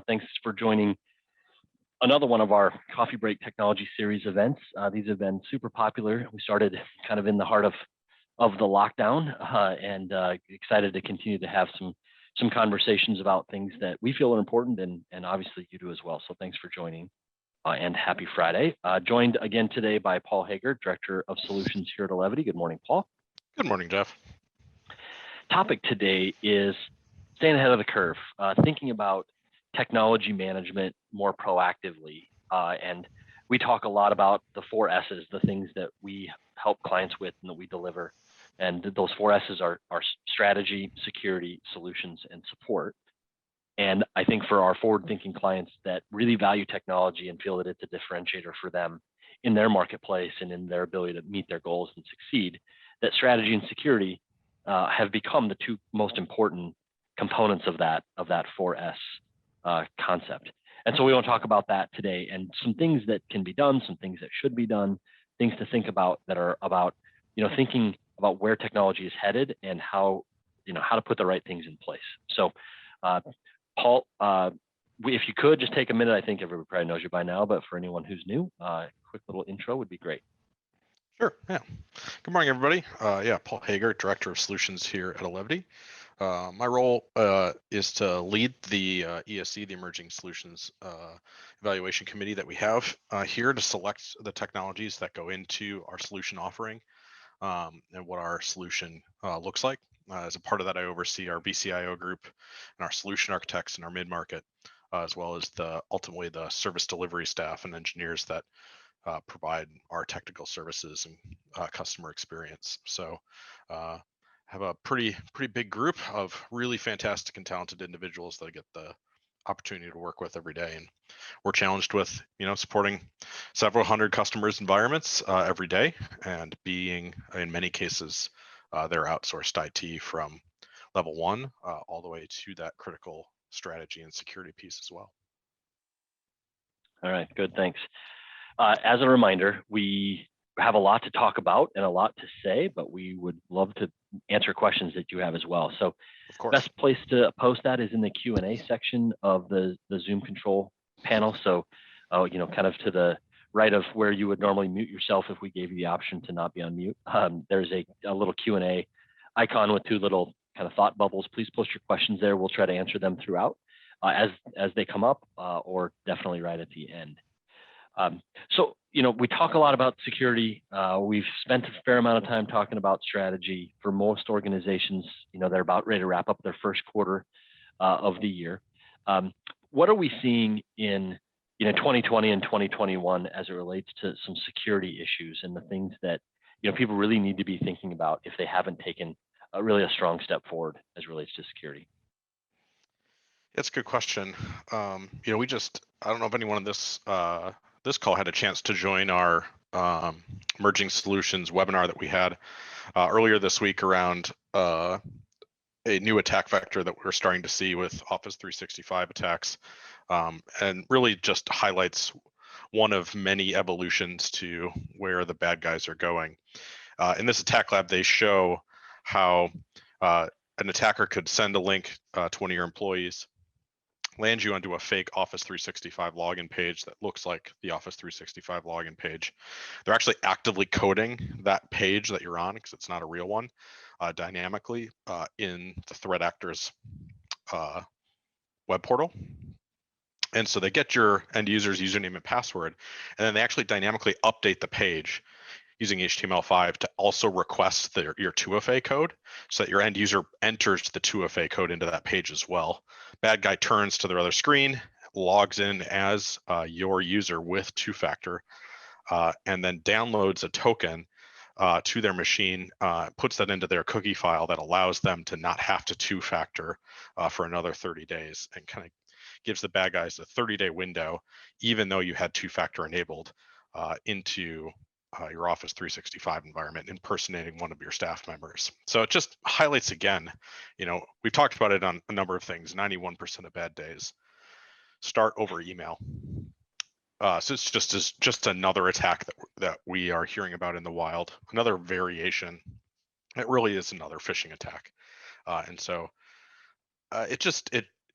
Thanks for joining another one of our Coffee Break Technology Series events. These have been super popular. We started kind of in the heart of the lockdown, and excited to continue to have some conversations about things that we feel are important, and obviously you do as well. So thanks for joining, and happy Friday. Joined again today by Paul Hager, Director of Solutions here at Elevity. Good morning, Paul. Good morning, Jeff. Topic today is staying ahead of the curve, thinking about technology management more proactively. And we talk a lot about the 4 S's, the things that we help clients with and that we deliver. And those 4 S's are strategy, security, solutions, and support. And I think for our forward-thinking clients that really value technology and feel that it's a differentiator for them in their marketplace and in their ability to meet their goals and succeed, that strategy and security have become the 2 most important components of that 4S concept. And so we want to talk about that today, and some things that can be done, some things that should be done, things to think about that are about, thinking about where technology is headed and how to put the right things in place. So, Paul, if you could just take a minute, I think everybody probably knows you by now, but for anyone who's new, quick little intro would be great. Sure, yeah. Good morning, everybody. Paul Hager, Director of Solutions here at Elevity. My role is to lead the ESC, the Emerging Solutions Evaluation Committee that we have here to select the technologies that go into our solution offering and what our solution looks like. As a part of that, I oversee our BCIO group and our solution architects and our mid-market, as well as ultimately the service delivery staff and engineers that provide our technical services and customer experience. So have a pretty big group of really fantastic and talented individuals that I get the opportunity to work with every day. And we're challenged with, supporting several hundred customers' environments every day, and being, in many cases, their outsourced IT from level 1 all the way to that critical strategy and security piece as well. All right, good, thanks. As a reminder, we have a lot to talk about and a lot to say, but we would love to answer questions that you have as well. So of course, best place to post that is in the Q&A section of the Zoom control panel. So, kind of to the right of where you would normally mute yourself if we gave you the option to not be on mute. There's a little Q&A icon with 2 little kind of thought bubbles. Please post your questions there. We'll try to answer them throughout as they come up, or definitely right at the end. So, we talk a lot about security. We've spent a fair amount of time talking about strategy. For most organizations, they're about ready to wrap up their first quarter of the year. What are we seeing in 2020 and 2021 as it relates to some security issues and the things that people really need to be thinking about if they haven't taken really a strong step forward as it relates to security? That's a good question. I don't know if anyone on this call had a chance to join our Emerging Solutions webinar that we had earlier this week around a new attack vector that we're starting to see with Office 365 attacks, and really just highlights one of many evolutions to where the bad guys are going. In this attack lab, they show how an attacker could send a link to one of your employees, land you onto a fake Office 365 login page that looks like the Office 365 login page. They're actually actively coding that page that you're on, because it's not a real one, dynamically in the threat actor's web portal. And so they get your end user's username and password, and then they actually dynamically update the page using HTML5 to also request your 2FA code, so that your end user enters the 2FA code into that page as well. Bad guy turns to their other screen, logs in as your user with 2-factor, and then downloads a token to their machine, puts that into their cookie file that allows them to not have to 2-factor for another 30 days, and kind of gives the bad guys a 30-day window, even though you had 2-factor enabled into your Office 365 environment, impersonating one of your staff members. So it just highlights again, we've talked about it on a number of things. 91% of bad days start over email. So it's just another attack that we are hearing about in the wild, another variation. It really is another phishing attack, and so it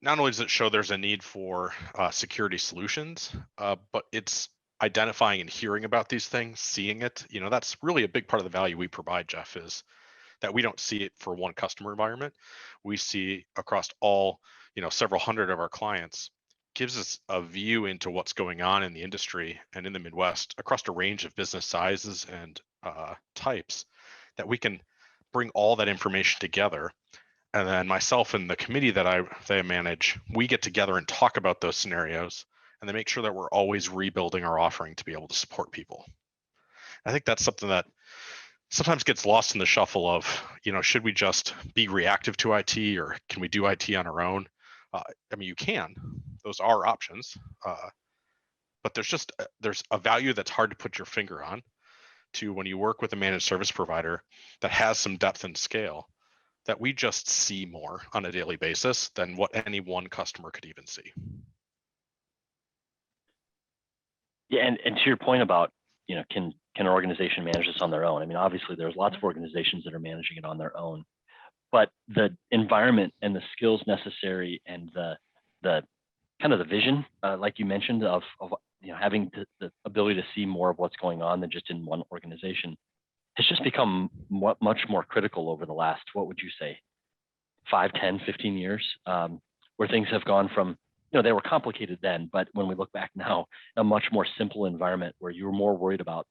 not only does it show there's a need for security solutions, but it's identifying and hearing about these things, seeing it. That's really a big part of the value we provide, Jeff, is that we don't see it for one customer environment. We see across all, several hundred of our clients, gives us a view into what's going on in the industry and in the Midwest across a range of business sizes and types, that we can bring all that information together. And then myself and the committee that I manage, we get together and talk about those scenarios, and then make sure that we're always rebuilding our offering to be able to support people. I think that's something that sometimes gets lost in the shuffle of, should we just be reactive to IT, or can we do IT on our own? You can. Those are options, but there's a value that's hard to put your finger on to when you work with a managed service provider that has some depth and scale, that we just see more on a daily basis than what any one customer could even see. Yeah, and to your point about, can an organization manage this on their own? I mean, obviously there's lots of organizations that are managing it on their own, but the environment and the skills necessary and the kind of the vision, like you mentioned, of having the ability to see more of what's going on than just in one organization, has just become much more critical over the last, what would you say, 5, 10, 15 years, where things have gone from, they were complicated then, but when we look back now, a much more simple environment where you were more worried about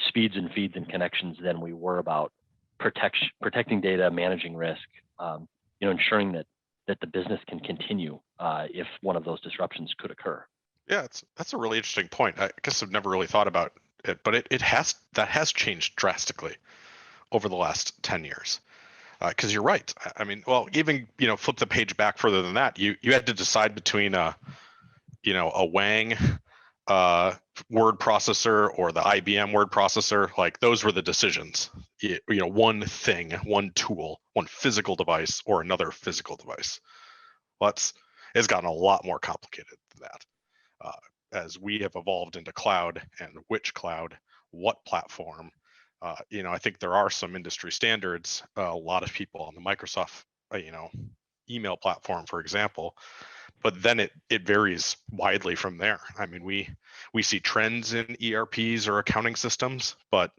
speeds and feeds and connections than we were about protecting data, managing risk, ensuring that the business can continue if one of those disruptions could occur. Yeah, that's a really interesting point. I guess I've never really thought about it, but it has changed drastically over the last 10 years. Because you're right. I mean, well, even flip the page back further than that. You had to decide between a Wang word processor or the IBM word processor. Like, those were the decisions. One thing, one tool, one physical device, or another physical device. Well, it's gotten a lot more complicated than that. As we have evolved into cloud, and which cloud, what platform. I think there are some industry standards. A lot of people on the Microsoft, email platform, for example, but then it varies widely from there. I mean, we see trends in ERPs or accounting systems, but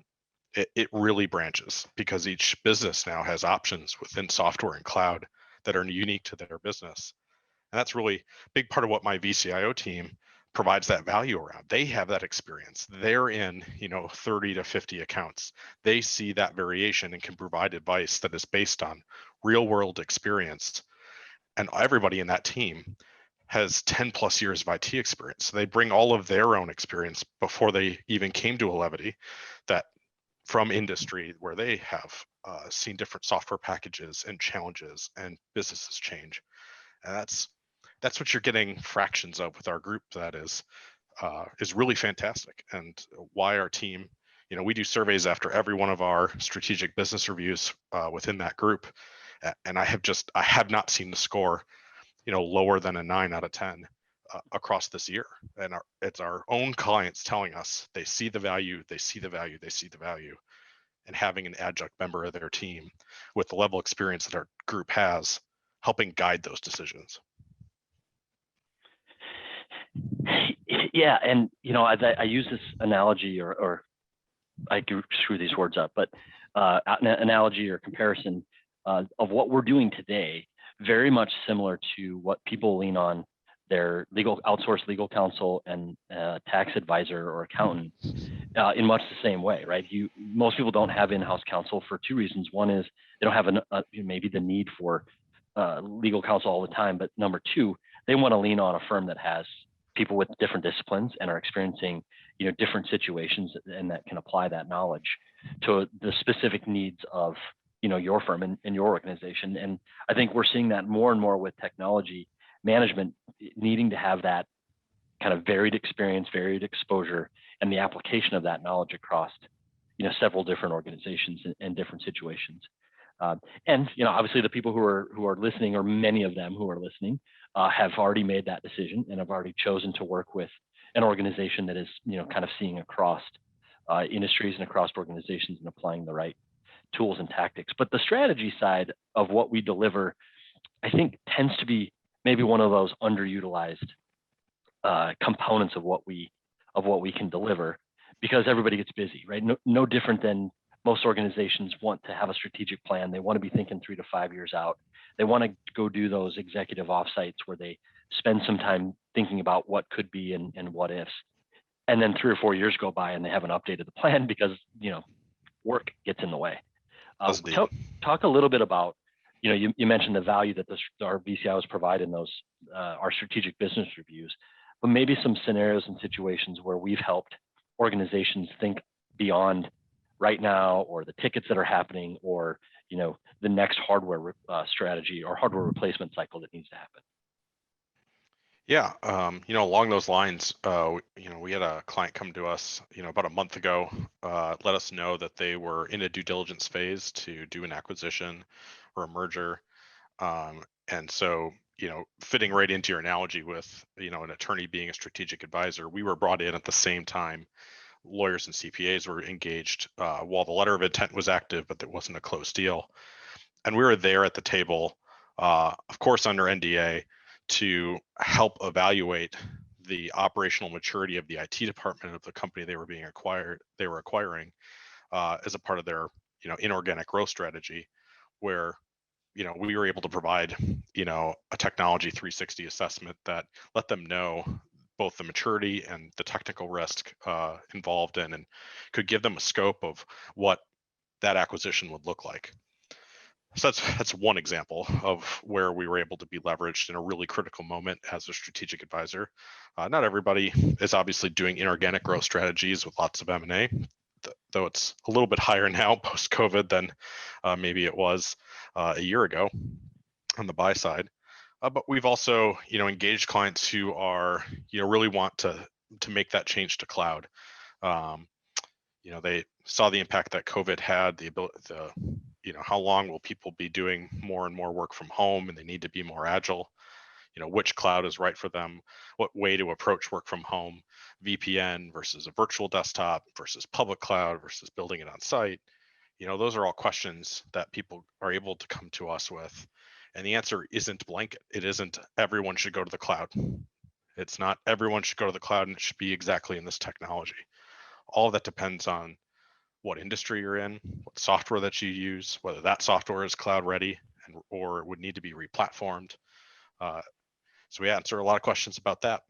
it really branches because each business now has options within software and cloud that are unique to their business. And that's really a big part of what my VCIO team provides that value around. They have that experience. They're in, 30 to 50 accounts. They see that variation and can provide advice that is based on real world experience. And everybody in that team has 10 plus years of IT experience. So they bring all of their own experience before they even came to Elevity, that from industry where they have seen different software packages and challenges and businesses change. And that's what you're getting fractions of with our group. That is really fantastic, and why our team, we do surveys after every one of our strategic business reviews within that group, and I have not seen the score, lower than a 9 out of 10 across this year. And it's our own clients telling us they see the value, and having an adjunct member of their team with the level of experience that our group has, helping guide those decisions. Yeah, and I use this analogy, or I screw these words up, but an analogy or comparison of what we're doing today, very much similar to what people lean on their outsourced legal counsel and tax advisor or accountant in much the same way, right? Most people don't have in-house counsel for two reasons. One is they don't have maybe the need for legal counsel all the time, but number two, they want to lean on a firm that has people with different disciplines and are experiencing different situations, and that can apply that knowledge to the specific needs of your firm and your organization. And I think we're seeing that more and more with technology management needing to have that kind of varied experience, varied exposure, and the application of that knowledge across several different organizations and different situations. And obviously the people who are listening, or many of them who are listening, have already made that decision and have already chosen to work with an organization that is kind of seeing across industries and across organizations and applying the right tools and tactics. But the strategy side of what we deliver, I think, tends to be maybe one of those underutilized components of what we can deliver, because everybody gets busy, right? No different than most organizations want to have a strategic plan. They want to be thinking 3 to 5 years out. They want to go do those executive offsites where they spend some time thinking about what could be and what ifs. And then 3 or 4 years go by and they haven't updated the plan because work gets in the way. Talk a little bit about, you mentioned the value that our VCIOs provide in those our strategic business reviews, but maybe some scenarios and situations where we've helped organizations think beyond right now, or the tickets that are happening, or the next hardware strategy or hardware replacement cycle that needs to happen. Yeah, along those lines, we had a client come to us, about a month ago, let us know that they were in a due diligence phase to do an acquisition or a merger. And so, fitting right into your analogy with, an attorney being a strategic advisor, we were brought in at the same time. Lawyers and CPAs were engaged while the letter of intent was active, but there wasn't a closed deal. And we were there at the table, of course, under NDA, to help evaluate the operational maturity of the IT department of the company they were acquiring as a part of their, inorganic growth strategy, where we were able to provide, a technology 360 assessment that let them know both the maturity and the technical risk involved in, and could give them a scope of what that acquisition would look like. So that's one example of where we were able to be leveraged in a really critical moment as a strategic advisor. Not everybody is obviously doing inorganic growth strategies with lots of M&A, though it's a little bit higher now post-COVID than maybe it was a year ago on the buy side. But we've also, engaged clients who are, really want to make that change to cloud. They saw the impact that COVID had, how long will people be doing more and more work from home, and they need to be more agile. Which cloud is right for them, what way to approach work from home, VPN versus a virtual desktop versus public cloud versus building it on site. Those are all questions that people are able to come to us with. And the answer isn't blanket. It isn't everyone should go to the cloud. It's not everyone should go to the cloud and it should be exactly in this technology. All of that depends on what industry you're in, what software that you use, whether that software is cloud ready or would need to be replatformed. So we answer a lot of questions about that.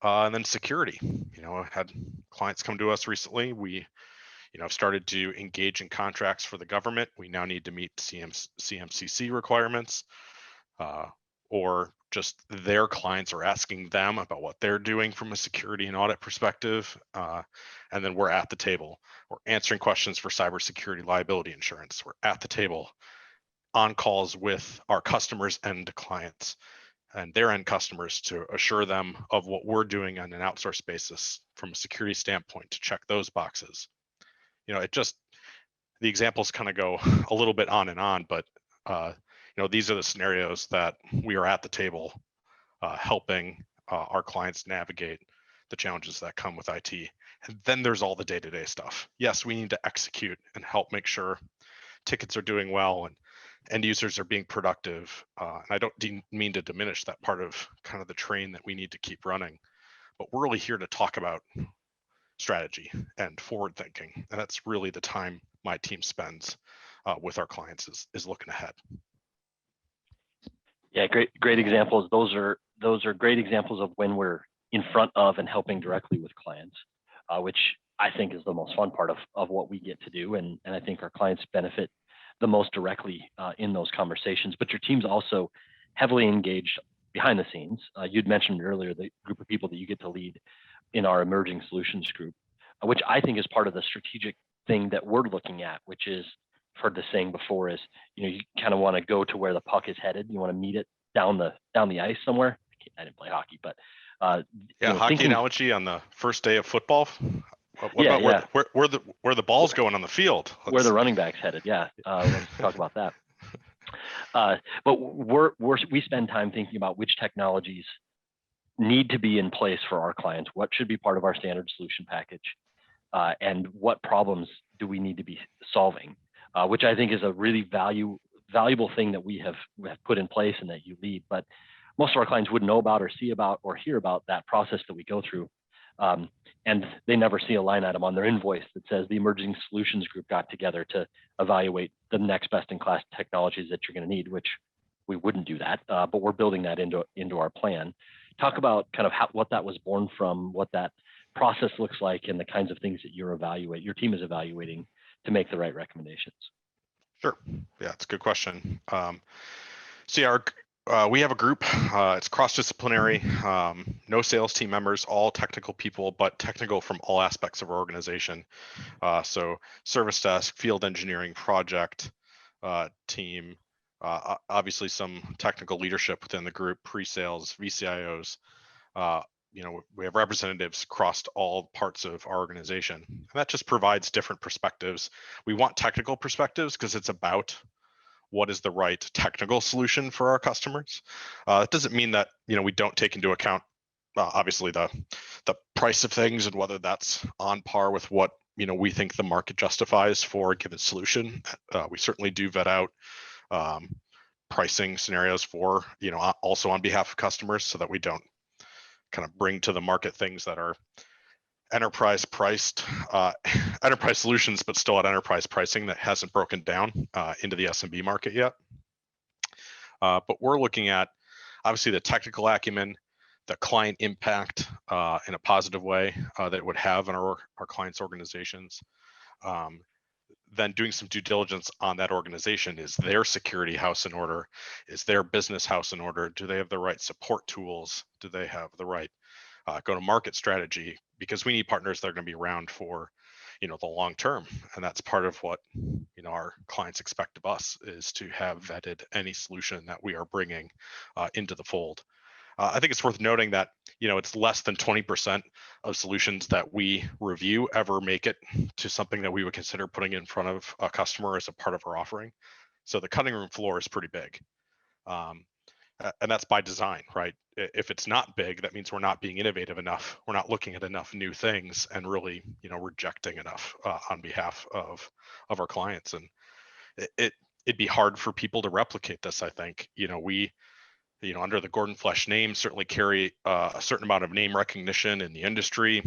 And then security. I had clients come to us recently. We have started to engage in contracts for the government. We now need to meet CMCC requirements, or just their clients are asking them about what they're doing from a security and audit perspective. And then we're at the table. We're answering questions for cybersecurity liability insurance. We're at the table on calls with our customers and clients and their end customers to assure them of what we're doing on an outsourced basis from a security standpoint to check those boxes. The examples kind of go a little bit on and on, but these are the scenarios that we are at the table helping our clients navigate the challenges that come with IT. And then there's all the day-to-day stuff. Yes, we need to execute and help make sure tickets are doing well and end users are being productive. And I don't mean to diminish that part of kind of the train that we need to keep running, but we're really here to talk about strategy and forward thinking. And that's really the time my team spends with our clients is looking ahead. Yeah, great examples. Those are great examples of when we're in front of and helping directly with clients, which I think is the most fun part of what we get to do. And I think our clients benefit the most directly in those conversations. But your team's also heavily engaged behind the scenes. You'd mentioned earlier the group of people that you get to lead in our emerging solutions group, which I think is part of the strategic thing that we're looking at, which is, I've heard the saying before, is you kind of want to go to where the puck is headed. You want to meet it down the ice somewhere. I didn't play hockey, but hockey analogy on the first day of football. What about where the ball's going on the field? Where the running back's headed? Yeah, let's talk about that. But we spend time thinking about which technologies need to be in place for our clients, what should be part of our standard solution package, and what problems do we need to be solving, which I think is a really valuable thing that we have put in place and that you lead. But most of our clients wouldn't know about or see about or hear about that process that we go through. And they never see a line item on their invoice that says the emerging solutions group got together to evaluate the next best in class technologies that you're going to need, which we wouldn't do that, but we're building that into our plan. Talk about kind of what that was born from, what that process looks like, and the kinds of things that your team is evaluating to make the right recommendations. Sure. Yeah, it's a good question. We have a group. It's cross-disciplinary. No sales team members, all technical people, but technical from all aspects of our organization. So service desk, field engineering, project team, obviously some technical leadership within the group, pre-sales, VCIOs. We have representatives across all parts of our organization, and that just provides different perspectives. We want technical perspectives because it's about what is the right technical solution for our customers. It doesn't mean that we don't take into account obviously the price of things and whether that's on par with what we think the market justifies for a given solution. We certainly do vet out pricing scenarios for also on behalf of customers, so that we don't kind of bring to the market things that are enterprise priced, enterprise solutions, but still at enterprise pricing that hasn't broken down into the SMB market yet. But we're looking at obviously the technical acumen, the client impact in a positive way that it would have on our clients' organizations. Then doing some due diligence on that organization. Is their security house in order? Is their business house in order? Do they have the right support tools? Do they have the right go-to-market strategy? Because we need partners that are going to be around for the long term, and that's part of what our clients expect of us, is to have vetted any solution that we are bringing into the fold. I think it's worth noting that it's less than 20% of solutions that we review ever make it to something that we would consider putting in front of a customer as a part of our offering. So the cutting room floor is pretty big, and that's by design, right? If it's not big, that means we're not being innovative enough. We're not looking at enough new things and really rejecting enough on behalf of our clients. And it'd be hard for people to replicate this. I think we under the Gordon Flesch name, certainly carry a certain amount of name recognition in the industry.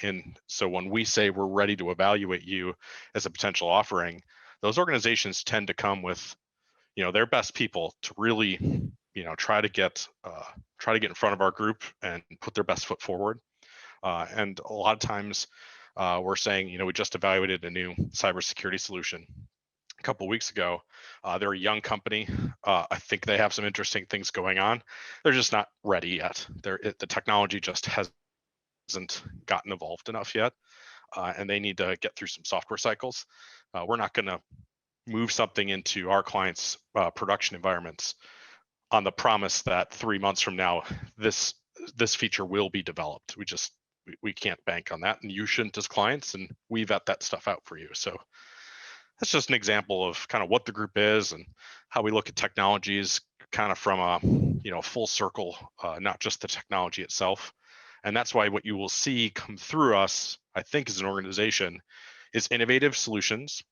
And so when we say we're ready to evaluate you as a potential offering, those organizations tend to come with, their best people to really, try to get in front of our group and put their best foot forward. And a lot of times we're saying, we just evaluated a new cybersecurity solution a couple of weeks ago. They're a young company. I think they have some interesting things going on. They're just not ready yet. The technology just hasn't gotten evolved enough yet, and they need to get through some software cycles. We're not going to move something into our clients' production environments on the promise that 3 months from now this feature will be developed. We can't bank on that, and you shouldn't as clients, and we vet that stuff out for you. So that's just an example of kind of what the group is and how we look at technologies kind of from a full circle, not just the technology itself. And that's why what you will see come through us, I think, as an organization, is innovative solutions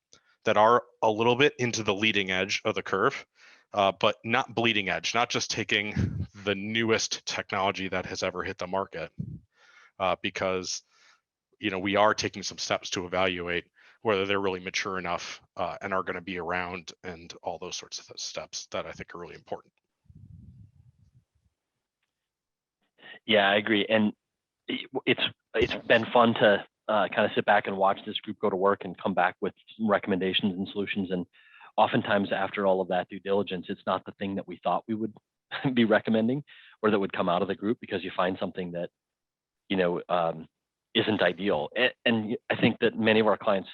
that are a little bit into the leading edge of the curve, but not bleeding edge, not just taking the newest technology that has ever hit the market, because we are taking some steps to evaluate whether they're really mature enough and are going to be around, and all those sorts of steps that I think are really important. Yeah, I agree. And it's been fun to kind of sit back and watch this group go to work and come back with some recommendations and solutions. And oftentimes after all of that due diligence, it's not the thing that we thought we would be recommending or that would come out of the group, because you find something that, isn't ideal. And I think that many of our clients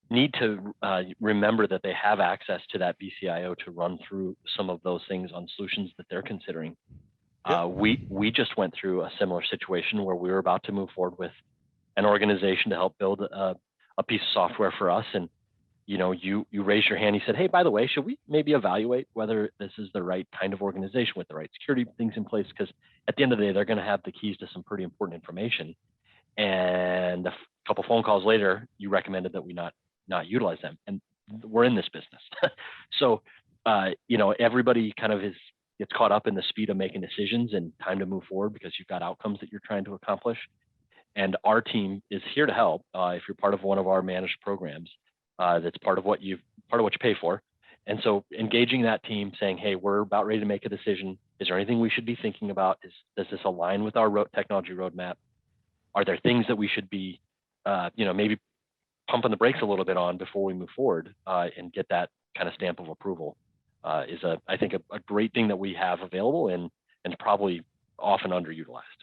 need to remember that they have access to that VCIO to run through some of those things on solutions that they're considering. Yeah. We just went through a similar situation where we were about to move forward with an organization to help build a piece of software for us. And, you raised your hand. You said, hey, by the way, should we maybe evaluate whether this is the right kind of organization with the right security things in place? Because at the end of the day, they're going to have the keys to some pretty important information. And a couple phone calls later, you recommended that we not utilize them. And we're in this business. So, everybody kind of is gets caught up in the speed of making decisions and time to move forward because you've got outcomes that you're trying to accomplish. And our team is here to help. If you're part of one of our managed programs, that's part of what you pay for. And so engaging that team, saying, "Hey, we're about ready to make a decision. Is there anything we should be thinking about? Does this align with our technology roadmap? Are there things that we should be, maybe pumping the brakes a little bit on before we move forward and get that kind of stamp of approval?" Is I think a great thing that we have available and probably often underutilized.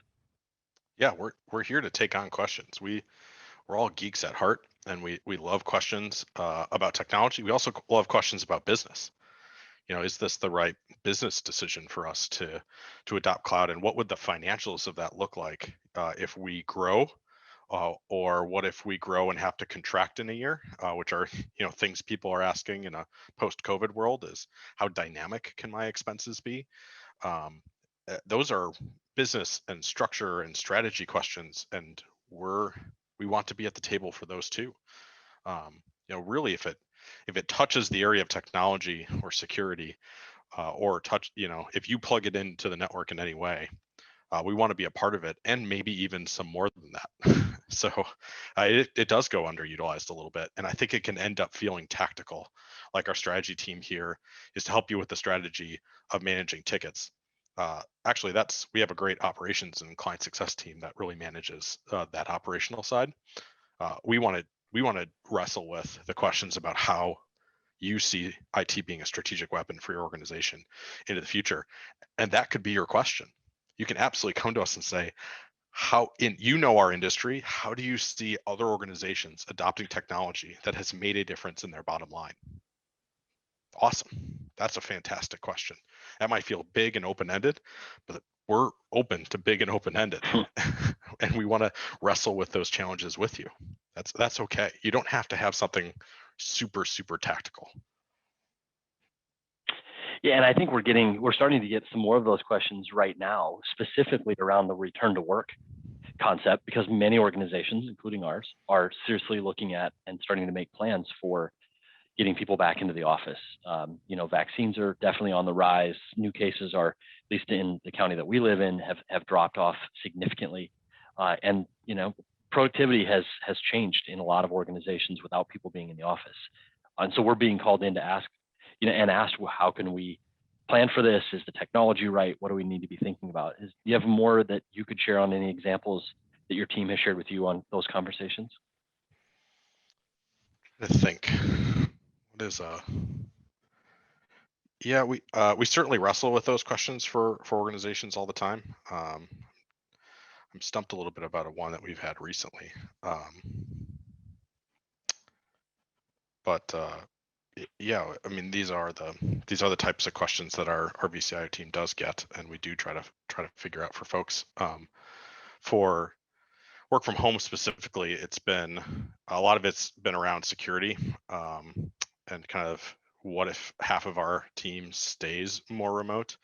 Yeah, we're here to take on questions. We're all geeks at heart, and we love questions about technology. We also love questions about business. Is this the right business decision for us to adopt cloud, and what would the financials of that look like if we grow, or what if we grow and have to contract in a year, which are things people are asking in a post-COVID world, is how dynamic can my expenses be? Those are business and structure and strategy questions, and we want to be at the table for those too. Really, if it touches the area of technology or security, or if you plug it into the network in any way, we want to be a part of it, and maybe even some more than that. So it does go underutilized a little bit, and I think it can end up feeling tactical. Like our strategy team here is to help you with the strategy of managing tickets. Actually, we have a great operations and client success team that really manages that operational side. We want to wrestle with the questions about how you see IT being a strategic weapon for your organization into the future, and that could be your question. You can absolutely come to us and say, our industry, how do you see other organizations adopting technology that has made a difference in their bottom line? Awesome. That's a fantastic question. That might feel big and open-ended, but we're open to big and open-ended. And we want to wrestle with those challenges with you. That's okay. You don't have to have something super, super tactical. Yeah, and I think we're starting to get some more of those questions right now, specifically around the return to work concept, because many organizations, including ours, are seriously looking at and starting to make plans for getting people back into the office. Vaccines are definitely on the rise. New cases are, at least in the county that we live in, have dropped off significantly. And productivity has changed in a lot of organizations without people being in the office. And so we're being called in to ask, and asked, well, how can we plan for this? Is the technology right? What do we need to be thinking about? Do you have more that you could share on any examples that your team has shared with you on those conversations? I think what is yeah, we certainly wrestle with those questions for organizations all the time. I'm stumped a little bit about one that we've had recently, but yeah, I mean, these are the types of questions that our VCIO team does get, and we do try to figure out for folks. For work from home specifically, a lot of it's been around security, and kind of what if half of our team stays more remote,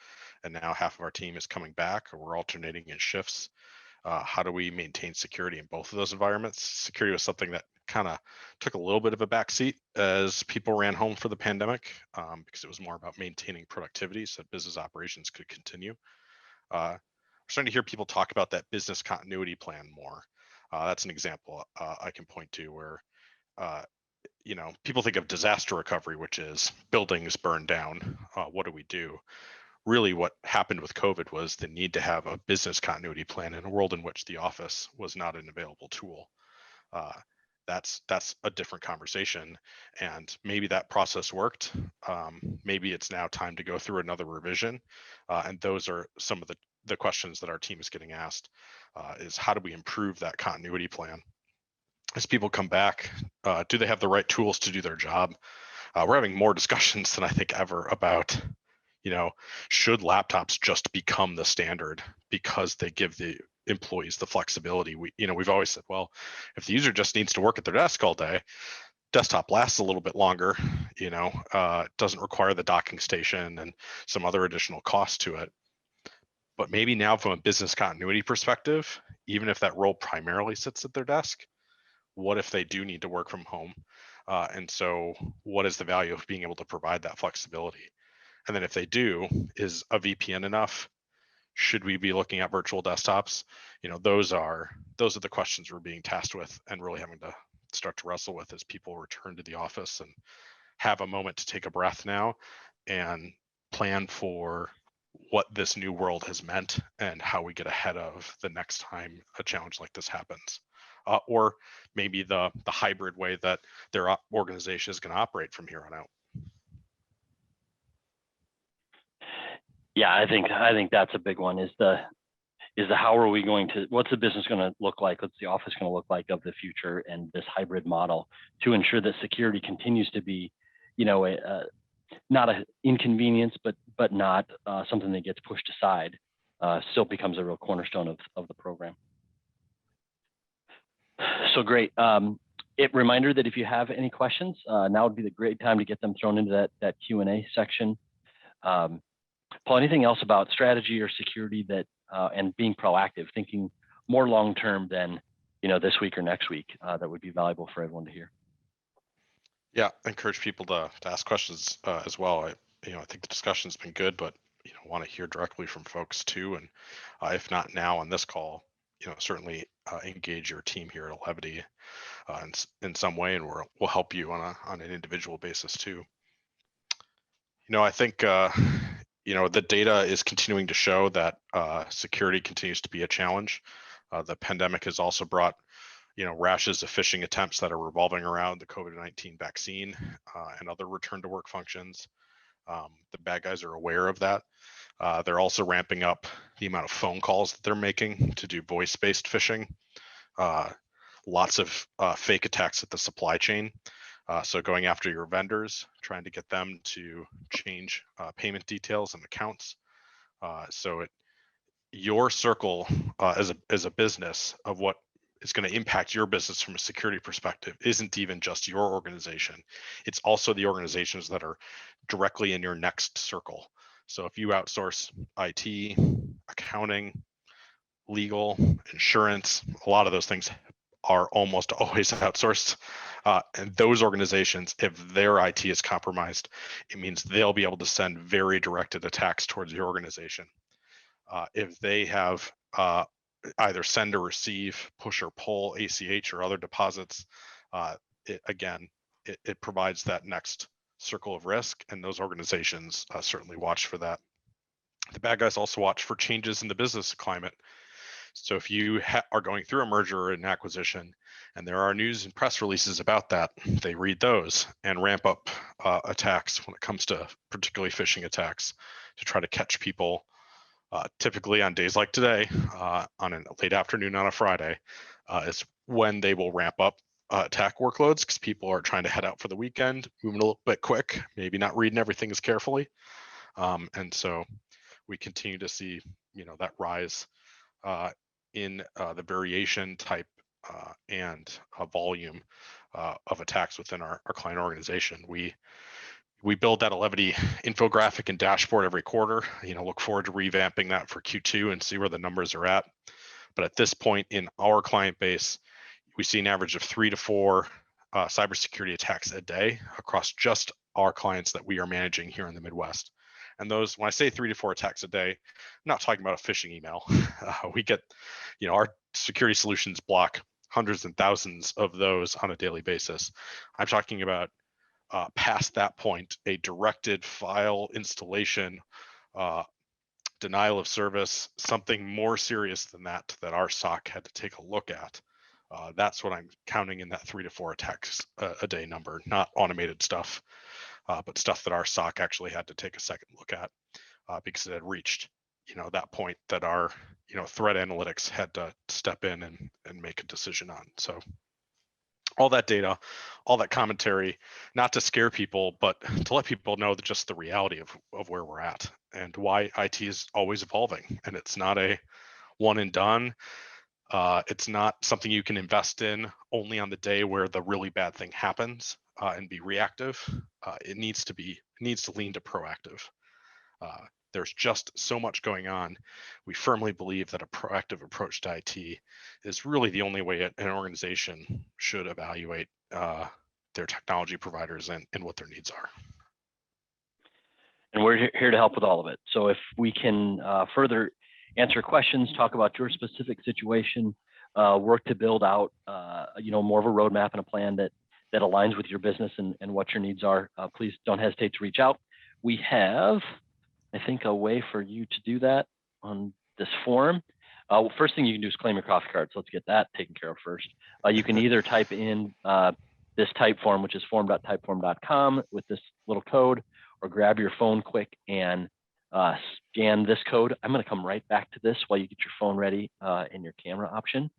and now half of our team is coming back, or we're alternating in shifts. How do we maintain security in both of those environments? Security was something that kind of took a little bit of a backseat as people ran home for the pandemic, because it was more about maintaining productivity so that business operations could continue. We're starting to hear people talk about that business continuity plan more. That's an example I can point to where people think of disaster recovery, which is buildings burned down. What do we do? Really, what happened with COVID was the need to have a business continuity plan in a world in which the office was not an available tool. That's a different conversation, and maybe that process worked. Maybe it's now time to go through another revision, and those are some of the questions that our team is getting asked. Is how do we improve that continuity plan as people come back? Do they have the right tools to do their job? We're having more discussions than I think ever about, should laptops just become the standard because they give the employees the flexibility? We've always said, well, if the user just needs to work at their desk all day, desktop lasts a little bit longer, doesn't require the docking station and some other additional cost to it. But maybe now from a business continuity perspective, even if that role primarily sits at their desk, what if they do need to work from home? And so what is the value of being able to provide that flexibility? And then if they do, is a VPN enough? Should we be looking at virtual desktops? Those are the questions we're being tasked with and really having to start to wrestle with as people return to the office and have a moment to take a breath now and plan for what this new world has meant and how we get ahead of the next time a challenge like this happens. Or maybe the hybrid way that their organization is going to operate from here on out. Yeah, I think that's a big one. Is the how are we going to, what's the business going to look like? What's the office going to look like of the future, and this hybrid model to ensure that security continues to be, not an inconvenience, but not something that gets pushed aside, still becomes a real cornerstone of the program. So great. Reminder that if you have any questions, now would be the great time to get them thrown into that Q&A section. Paul, anything else about strategy or security that and being proactive, thinking more long-term than this week or next week, that would be valuable for everyone to hear? Yeah, I encourage people to ask questions as well. I think the discussion's been good, but want to hear directly from folks too. And if not now on this call, certainly engage your team here at Elevity in some way, and we'll help you on an individual basis too. I think the data is continuing to show that security continues to be a challenge. The pandemic has also brought rashes of phishing attempts that are revolving around the COVID-19 vaccine and other return to work functions. The bad guys are aware of that. They're also ramping up the amount of phone calls that they're making to do voice-based phishing. Lots of fake attacks at the supply chain. So going after your vendors, trying to get them to change payment details and accounts. So your circle as a business of what is going to impact your business from a security perspective isn't even just your organization. It's also the organizations that are directly in your next circle. So if you outsource IT, accounting, legal, insurance, a lot of those things are almost always outsourced. And those organizations, if their IT is compromised, it means they'll be able to send very directed attacks towards your organization. If they have either send or receive, push or pull, ACH or other deposits, it provides that next circle of risk, and those organizations certainly watch for that. The bad guys also watch for changes in the business climate. So if you are going through a merger or an acquisition, and there are news and press releases about that, they read those and ramp up attacks when it comes to particularly phishing attacks to try to catch people. Typically on days like today, on a late afternoon on a Friday, is when they will ramp up attack workloads because people are trying to head out for the weekend, moving a little bit quick, maybe not reading everything as carefully. And so we continue to see, that rise in the variation type and volume of attacks within our client organization. We build that Elevity infographic and dashboard every quarter. Look forward to revamping that for Q2 and see where the numbers are at. But at this point in our client base, we see an average of 3 to 4 cybersecurity attacks a day across just our clients that we are managing here in the Midwest. And those, when I say 3 to 4 attacks a day, I'm not talking about a phishing email. We get, our security solutions block hundreds and thousands of those on a daily basis. I'm talking about past that point, a directed file installation, denial of service, something more serious than that our SOC had to take a look at. That's what I'm counting in that 3 to 4 attacks a day number, not automated stuff, but stuff that our SOC actually had to take a second look at because it had reached, that point that our, threat analytics had to step in and make a decision on. So all that data, all that commentary, not to scare people, but to let people know that just the reality of where we're at and why IT is always evolving. And it's not a one and done. It's not something you can invest in only on the day where the really bad thing happens and be reactive. It needs to lean to proactive. There's just so much going on. We firmly believe that a proactive approach to IT is really the only way an organization should evaluate their technology providers and what their needs are. and we're here to help with all of it. So if we can further answer questions, talk about your specific situation, work to build out, more of a roadmap and a plan that aligns with your business and what your needs are, please don't hesitate to reach out. We have, I think, a way for you to do that on this form. First thing you can do is claim your coffee card. So let's get that taken care of first. You can either type in this type form, which is form.typeform.com with this little code, or grab your phone quick and scan this code. I'm going to come right back to this while you get your phone ready and your camera option.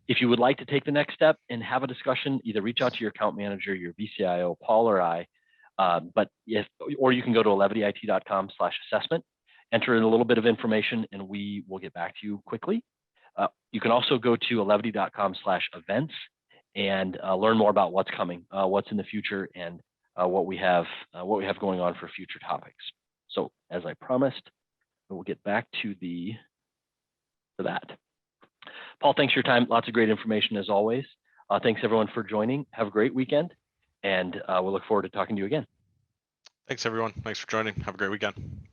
If you would like to take the next step and have a discussion, either reach out to your account manager, your VCIO, Paul or I, or you can go to elevityit.com/assessment, enter in a little bit of information, and we will get back to you quickly. You can also go to elevity.com/events and learn more about what's coming, what's in the future, and what we have going on for future topics. So, as I promised, we'll get back to that. Paul, thanks for your time. Lots of great information as always. Thanks everyone for joining. Have a great weekend, and we'll look forward to talking to you again. Thanks everyone. Thanks for joining. Have a great weekend.